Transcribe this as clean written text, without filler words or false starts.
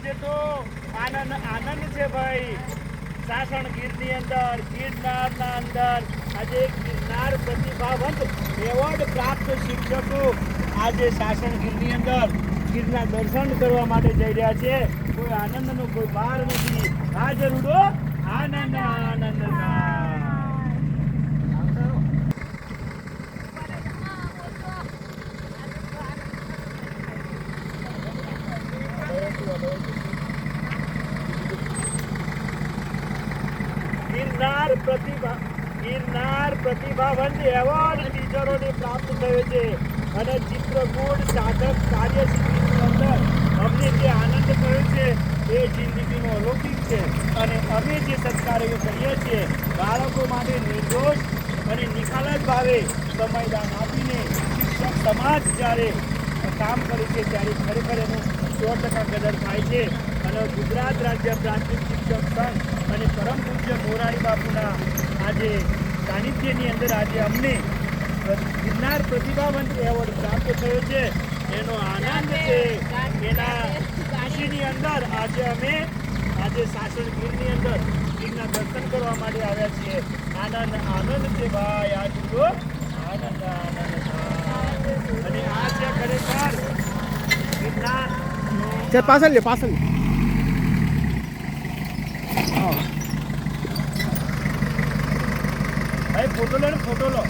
આજે તો આનંદ છે ભાઈ. સાસણ ગીરની અંદર, ગિરનારના અંદર આજે ગિરનાર પ્રતિભાવંત એવોર્ડ પ્રાપ્ત શિક્ષકો આજે સાસણ ગીરની અંદર ગીરના દર્શન કરવા માટે જઈ રહ્યા છે. કોઈ આનંદનો કોઈ પાર નથી. આ જરૂર આનંદ આનંદના. ગિરનાર પ્રતિભાવંત એવોર્ડ ટીચરોને પ્રાપ્ત થયો છે અને ચિત્રકૂટ સાધક કાર્યસિદ્ધિની અંદર અમને જે આનંદ થયો છે એ જિંદગીનો અલૌકિક છે. અને અમે જે સત્કાર્યો કરીએ છીએ બાળકો માટે નિર્દોષ અને નિખાલસ ભાવે સમયદાન આપીને શિક્ષક સમાજ જ્યારે કામ કરે છે ત્યારે ખરેખર એનું 100% કદર થાય છે. અને ગુજરાત રાજ્ય પ્રાથમિક શિક્ષક સંઘ અને પરમ પૂજ્ય મોરારી બાપુના આજે સાનિધ્યની અંદર આજે અમને ગિરનાર પ્રતિભાવંત એવોર્ડ પ્રાપ્ત થયો છે. એનો આનંદ છે. એના ખુશીની અંદર આજે અમે સાસણ ગીરની અંદર ગીરના દર્શન કરવા માટે આવ્યા છીએ. આનંદ આનંદ છે ભાઈ. આજ તો આનંદ આનંદ. અને આ છે ખરેખર ગિરનાર પાછળ ભાઈ ફોટો લો.